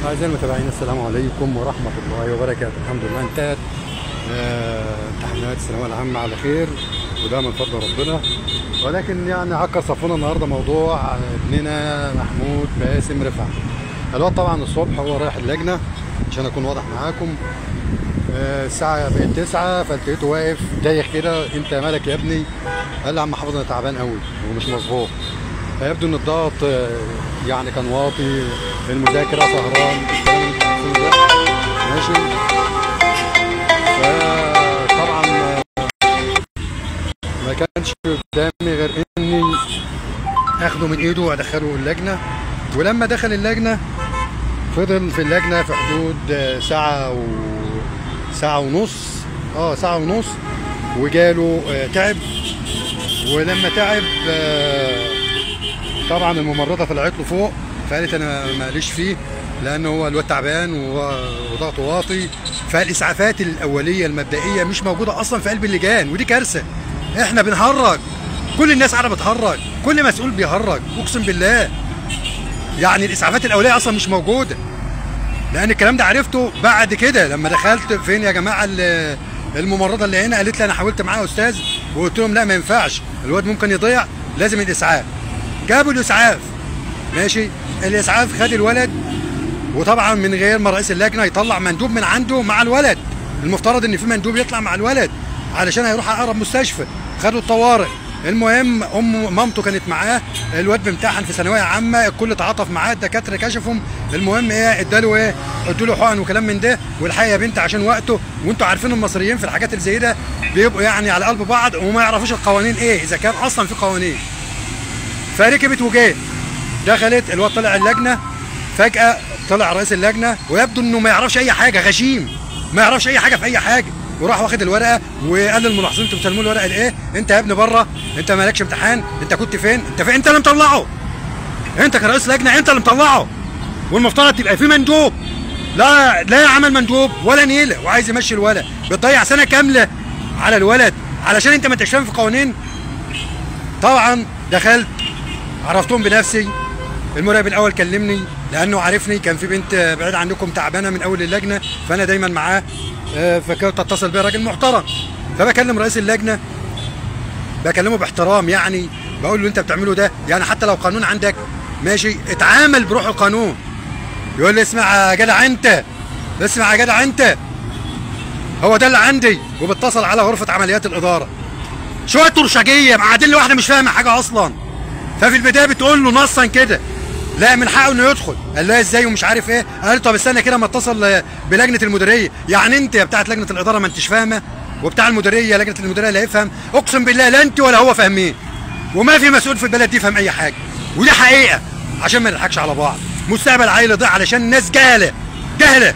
أعزائي المتابعين، السلام عليكم ورحمة الله وبركاته. الحمد لله انتهت امتحانات الثانوية العامة على خير، وده من فضل ربنا. ولكن يعني عكر صفونا النهارده موضوع ابننا محمود باسم رفعت. الواد طبعا الصبح هو رايح اللجنة عشان أكون واضح معاكم. الساعة بقت 9 فلقيته واقف دايخ كده. أنت مالك يا ابني؟ قال لي يا عم حافظ أنا تعبان قوي ومش مظبوط. فيبدو إن الضغط يعني كان واطي، المذاكرة سهران، الكلام اللي انتوا عارفينه ده ماشي. فطبعا ما كانش قدامي غير اني اخده من ايده وادخله اللجنة. ولما دخل اللجنة فضل في اللجنة في حدود ساعة ونص. ساعة ونص. وجاله تعب. ولما تعب طبعا الممرضة طلعت له فوق فقالت انا ماليش فيه لان هو الواد تعبان وضغطه واطي. فالاسعافات الاوليه المبدئيه مش موجوده اصلا في قلب اللجان، ودي كارثه. احنا بنهرج، كل الناس قاعده بتهرج، كل مسؤول بيهرج اقسم بالله. يعني الاسعافات الاوليه اصلا مش موجوده، لان الكلام ده عرفته بعد كده لما دخلت. فين يا جماعه الممرضه اللي هنا؟ قالت لي انا حاولت معاها يا استاذ وقلت لهم لا ما ينفعش، الواد ممكن يضيع، لازم الاسعاف. جابوا الاسعاف ماشي. الاسعاف خد الولد، وطبعا من غير ما رئيس اللجنه يطلع مندوب من عنده مع الولد. المفترض ان في مندوب يطلع مع الولد علشان هيروح اقرب مستشفى. خدوا الطوارئ. المهم مامته كانت معاه، الواد بيمتحن في ثانويه عامه، الكل تعاطف معاه، الدكاتره كشفهم. المهم ادوا له حقن وكلام من ده. والحقيقه يا بنت عشان وقته، وانتوا عارفين المصريين في الحاجات اللي زي ده بيبقوا يعني على قلب بعض وما يعرفوش القوانين ايه اذا كان اصلا في قوانين. فركبت وجات دخلت، الواد طلع اللجنه. فجاه طلع رئيس اللجنه ويبدو انه ما يعرفش اي حاجه، غشيم ما يعرفش اي حاجه في اي حاجه. وراح واخد الورقه وقال للملاحظين انتوا بتسلموا الورقه لايه؟ انت يا ابني بره، انت مالكش امتحان، انت كنت فين؟ انت اللي مطلعه. انت كرئيس لجنه انت اللي مطلعه. والمفترض تبقى في مندوب. لا عمل مندوب ولا نيله، وعايز يمشي الولد. بتضيع سنه كامله على الولد علشان انت ما انتش فاهم في قوانين. طبعا دخلت عرفتهم بنفسي. المراقب الاول كلمني لانه عارفني، كان في بنت بعيد عنكم تعبانه من اول اللجنه فانا دايما معاه. فكنت اتصل بيه راجل محترم. فبكلم رئيس اللجنه، بكلمه باحترام، يعني بقول له انت بتعمله ده يعني حتى لو قانون عندك ماشي اتعامل بروح القانون. يقول لي اسمع يا جدع انت، اسمع يا جدع انت، هو ده اللي عندي. وبتصل على غرفه عمليات الاداره. شويه ترشجيه معادين لي واحده مش فاهمه حاجه اصلا. ففي البدايه بتقول له نصا كده لا من حقه انه يدخل. قال لها ازاي ومش عارف ايه. قال طب استنى كده ما اتصل بلجنه المديريه. يعني انت يا بتاعت لجنه الاداره ما انتش فاهمه، وبتاع المديريه لجنه المديريه لا يفهم. اقسم بالله لا انت ولا هو فاهمين، وما في مسؤول في البلد يفهم اي حاجه. ودي حقيقه عشان ما نضحكش على بعض. مستقبل عيل يضيع علشان الناس جهله.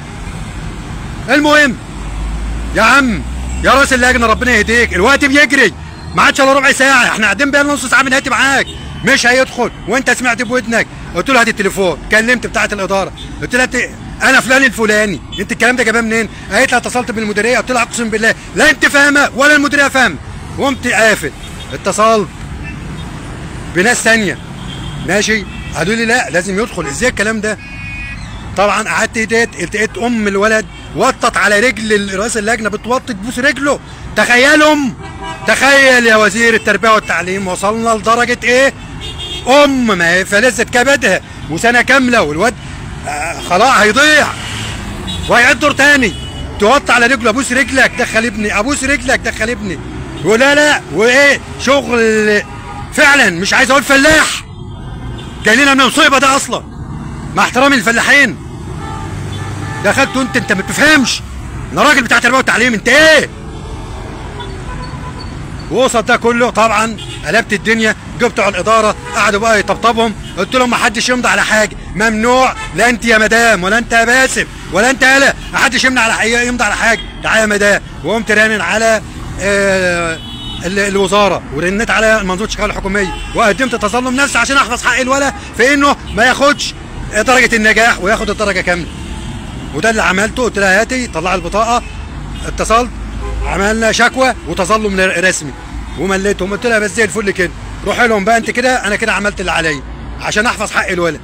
المهم يا عم يا راس اللجنه ربنا يهديك، الوقت بيجري ما عادش الا ربع ساعه، احنا قاعدين بقى نص ساعه بنهاتي معاك مش هيدخل. وانت سمعت بودنك. قلت له هات التليفون. كلمت بتاعه الاداره قلت لها انا فلان الفلاني، انت الكلام ده جاباه منين؟ قالت لي اتصلت بالمديريه. قلت لها اقسم بالله لا انت فاهمه ولا المديريه فاهمه. وقمت قافل. اتصلت بناس ثانيه ماشي، قالوا لي لا لازم يدخل. ازاي الكلام ده؟ طبعا قعدت التقيت ام الولد وطت على رجل رئيس اللجنه، بتوطي تبوس رجله. تخيل يا وزير التربيه والتعليم وصلنا لدرجه ايه؟ ما هي فلذت كبدها وسنه كامله والواد خلاص هيضيع وهيعيد دور تاني. توطي على رجله، ابوس رجلك دخل ابني، ابوس رجلك دخل ابني. لا وايه شغل فعلا مش عايز اقول فلاح. جاي لنا من مصيبه ده اصلا مع احترامي للفلاحين. دخلت انت ما بتفهمش، انا راجل بتاع تربيه وتعليم، انت ايه؟ ووصل ده كله. طبعا قلبت الدنيا، جبت على الاداره قعدوا بقى يطبطبهم. قلت لهم ما حدش يمضي على حاجه، ممنوع، لا انت يا مدام ولا انت يا باسم ولا انت يالا، ما حدش يمضي على حاجه. تعالى يا مدام. وقمت رانن على الوزاره ورنيت على منظومه الشغاله الحكوميه وقدمت تظلم نفسي عشان احفظ حق الولد في انه ما ياخدش درجه النجاح وياخد الدرجه كامله. وده اللي عملته. قلت لها هاتي طلع البطاقه. اتصلت عملنا شكوى وتظلم رسمي ومليتهم. قلت لها بس زي الفل كده، روح لهم بقى انت كده، انا كده عملت اللي عليا عشان احفظ حق الولد.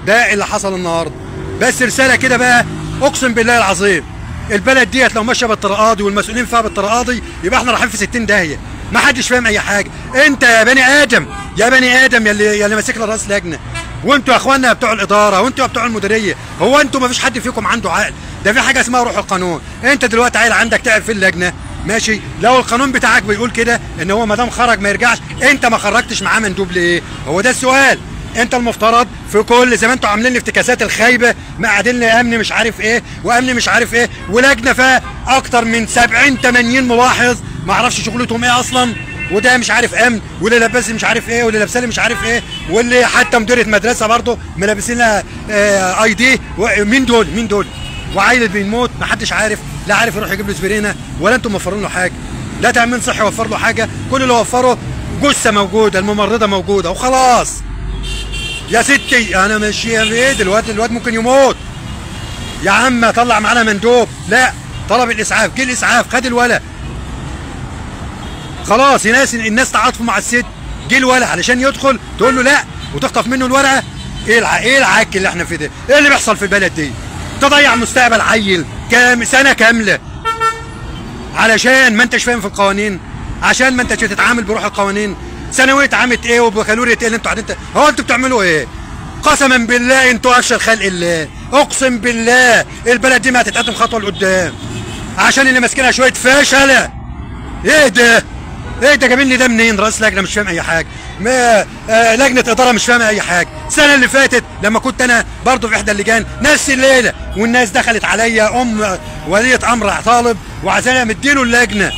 ده اللي حصل النهارده. بس رساله كده بقى، اقسم بالله العظيم البلد ديت لو ماشيه بالطريقه دي والمسؤولين فيها بالطريقه دي يبقى احنا رايحين في 60 داهيه. ما حدش فاهم اي حاجه. انت يا بني ادم، يا بني ادم، يلي ماسك لي راس لجنه، وانتوا يا اخوانا بتوع الاداره وانتوا بتوع المديريه، هو انتوا ما فيش حد فيكم عنده عقل؟ ده في حاجه اسمها روح القانون. انت دلوقتي عيل عندك تعب في اللجنه ماشي، لو القانون بتاعك بيقول كده ان هو ما دام خرج ما يرجعش، انت ما خرجتش معاه مندوب ليه؟ هو ده السؤال. انت المفترض في كل زي ما انتوا عاملين الافتكاسات الخايبه، مقعدين لي امن مش عارف ايه وامن مش عارف ايه، ولجنه فيها اكتر من 70 80 ملاحظ ما اعرفش شغلتهم ايه اصلا، وده مش عارف امن، واللي لابس مش عارف ايه، واللي لابسه مش عارف ايه، واللي حتى مديره مدرسه برضه ملابسين لها اي دي. مين دول؟ مين دول؟ وعيل بيموت ما حدش عارف، لا عارف يروح يجيب له سبرينه ولا انتم موفرين له حاجه، لا تامين صحي وفر له حاجه، كل اللي وفره جثه موجوده، الممرضه موجوده وخلاص. يا ستي انا ماشيه بايه دلوقتي؟ الواد ممكن يموت. يا عم طلع معانا مندوب، لا طلب الاسعاف، جه الاسعاف خد الولد خلاص. الناس تعاطفوا مع الست، جه الولد علشان يدخل تقول له لا وتخطف منه الورقه. ايه العك اللي احنا فيه ده؟ ايه اللي بيحصل في البلد دي؟ تضيع مستقبل عيل سنه كامله علشان ما انتش فاهم في القوانين، عشان ما انتش بتتعامل بروح القوانين. ثانويه عامه ايه وبكالوريا ايه اللي انتوا قاعدين هو انتوا بتعملوا ايه؟ قسما بالله انتوا افشل خلق الله، اقسم بالله البلد دي ما هتتقدم خطوه لقدام عشان اللي ماسكينها شويه فشله. ايه ده؟ ايه ده جايبين لي ده منين؟ رئيس لجنه مش فاهم اي حاجه، لجنه اداره مش فاهمه اي حاجه. السنه اللي فاتت لما كنت انا برضه في احدى اللجان نفس الليله، والناس دخلت عليا وليه امر طالب وعايزاني امديله اللجنه،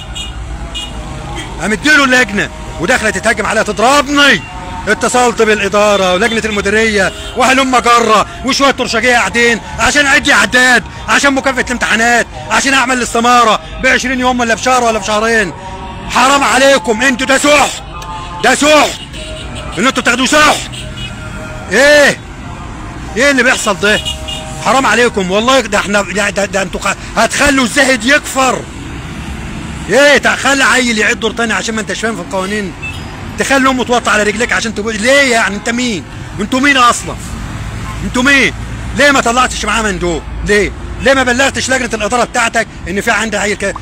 امديله اللجنه، ودخلت تتهجم عليها تضربني. اتصلت بالاداره ولجنه المديريه وهلم جره وشويه ترشجيه قاعدين عشان ادي اعداد، عشان مكافاه الامتحانات، عشان اعمل الاستماره ب 20 يوم ولا بشهر ولا بشهرين. حرام عليكم انتوا، ده سحت، ده سحت ان انتوا بتاخدوا سحت. ايه اللي بيحصل ده؟ حرام عليكم والله. ده احنا ده انتوا هتخلوا الزاهد يكفر. ايه تخلي عيل يعيد دور تاني عشان ما انتش فاهم في القوانين؟ تخلي امه توطي على رجليك عشان تقول ليه؟ يعني انت مين؟ انتوا مين اصلا؟ انتوا مين؟ ليه ما طلعتش معاه مندوب؟ ليه ما بلغتش لجنه الاداره بتاعتك ان في عندي عيل كده؟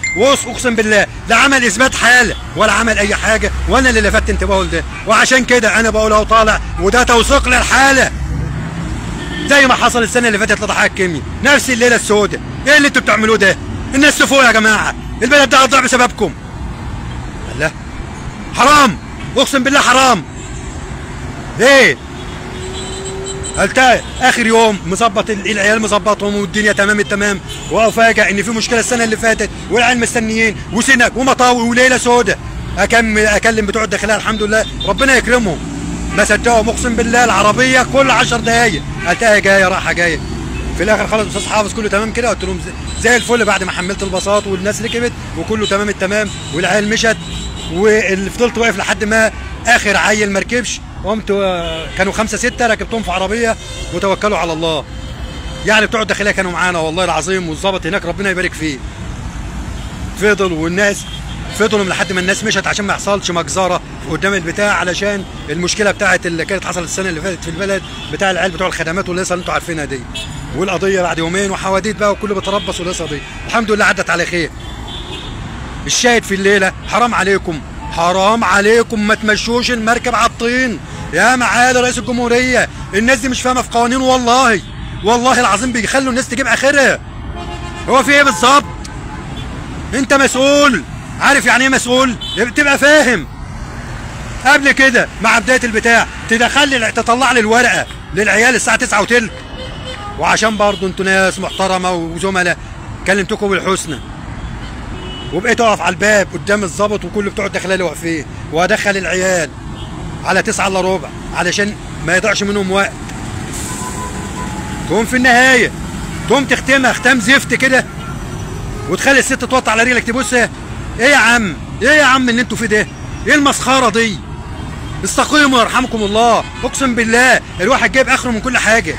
اقسم بالله لا عمل اثبات حاله ولا عمل اي حاجه، وانا اللي لفت انتباهه لده، وعشان كده انا بقول اهو طالع وده توثيق للحاله. زي ما حصل السنه اللي فاتت لضحايا الكيمياء، نفس الليله السوداء. ايه اللي انتوا بتعملوه ده؟ الناس تفوق يا جماعه، البلد ده هتضيع بسببكم. الله، حرام، اقسم بالله حرام. ايه قلت اخر يوم مظبط العيال، مظبطهم والدنيا تمام التمام، وافاجئ ان في مشكله السنه اللي فاتت والعيال مستنيين وسنك ومطاوي وليله سوداء. اكلم بتوع الداخليه الحمد لله ربنا يكرمهم، ما صدقهم اقسم بالله. العربيه كل 10 دقايق قلتها جايه رايحه جايه. في الاخر خلاص استاذ حافظ كله تمام كده، قلت لهم زي الفل بعد ما حملت الباصات والناس ركبت وكله تمام التمام والعيال مشت، واللي فضلت واقف لحد ما اخر عيل ما ركبش، قمت كانوا 5 6 ركبتهم في عربيه وتوكلوا على الله. يعني بتوع الداخليه كانوا معانا والله العظيم، والظابط هناك ربنا يبارك فيه فضل، والناس فضلوا لحد ما الناس مشت عشان ما يحصلش مجزره قدام البتاع، علشان المشكله بتاعت اللي كانت حصلت السنه اللي فاتت في البلد بتاع العيال بتوع الخدمات والقصه اللي انتوا عارفينها دي، والقضيه بعد يومين وحواديت بقى وكله بيتربص والقصه دي. الحمد لله عدت على خير. الشاهد في الليله حرام عليكم، حرام عليكم ما تمشوش المركب على الطين يا معالي رئيس الجمهوريه. الناس دي مش فاهمه في قوانين والله، والله العظيم بيخلوا الناس تجيب اخرها. هو في ايه بالظبط؟ انت مسؤول، عارف يعني ايه مسؤول؟ تبقى فاهم قبل كده مع بدايه البتاع تطلع لي الورقه للعيال الساعه 9 وتلت، وعشان برضه انتوا ناس محترمه وزملاء كلمتكم بالحسنى، وبقيت اقف على الباب قدام الظابط وكل بتوع الداخليه اللي واقفين، وادخل العيال على 9 الا ربع علشان ما يضيعش منهم وقت. تقوم في النهايه تقوم تختمها ختام زفت كده، وتخلي الست توطي على رجلك تبوسها. ايه يا عم؟ ايه يا عم اللي انتوا فيه ده؟ ايه المسخره دي؟ استقيموا يرحمكم الله. اقسم بالله الواحد جايب اخره من كل حاجه.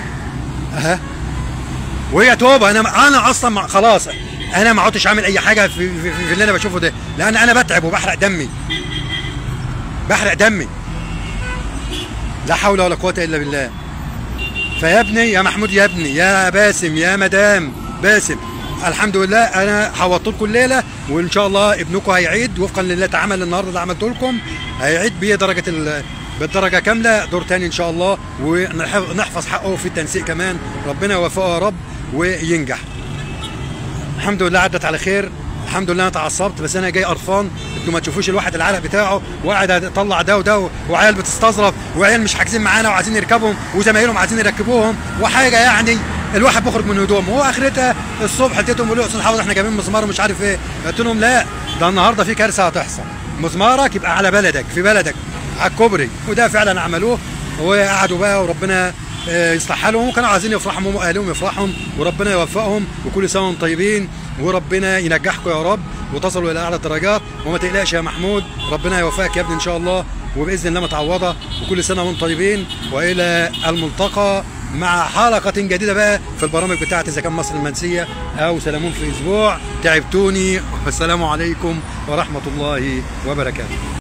وهي توبه. انا اصلا خلاص انا ما عدتش عامل اي حاجه في اللي انا بشوفه ده، لان انا بتعب وبحرق دمي، بحرق دمي. لا حول ولا قوه الا بالله. فيا ابني يا محمود، يا ابني يا باسم، يا مدام باسم، الحمد لله انا حوضت لكم الليله، وان شاء الله ابنكم هيعيد وفقا للي اتعمل النهارده اللي عملته لكم، هيعيد بالدرجه كامله دور تاني ان شاء الله، ونحفظ حقه في التنسيق كمان. ربنا يوفقه يا رب وينجح. الحمد لله عدت على خير. الحمد لله انا اتعصبت، بس انا جاي قرفان. انتوا ما تشوفوش الواحد العرق بتاعه وقاعد يطلع ده وده، وعيال بتستظرف، وعيال مش حاجزين معانا وعايزين يركبهم، وزمايلهم عايزين يركبوهم، وحاجه يعني الواحد بيخرج من هدومه. هو اخرتها الصبح اديتهم يقولوا يا استاذ حافظ احنا جايبين مسمار ومش عارف ايه. قلت لهم لا، ده النهارده في كارثه هتحصل. مسمارك يبقى على بلدك، في بلدك على الكوبري. وده فعلا عملوه، وقعدوا بقى وربنا يصلح حالهم، وكانوا عايزين يفرحهم هم واهلهم يفرحهم، وربنا يوفقهم، وكل سنه وانتم طيبين، وربنا ينجحكم يا رب وتصلوا الى اعلى الدرجات. وما تقلقش يا محمود، ربنا يوفقك يا ابني ان شاء الله، وباذن الله متعوضه، وكل سنه وانتم طيبين. والى الملتقى مع حلقه جديده بقى في البرامج بتاعتي، اذا كان مصر المنسيه او سلامون في اسبوع. تعبتوني، والسلام عليكم ورحمه الله وبركاته.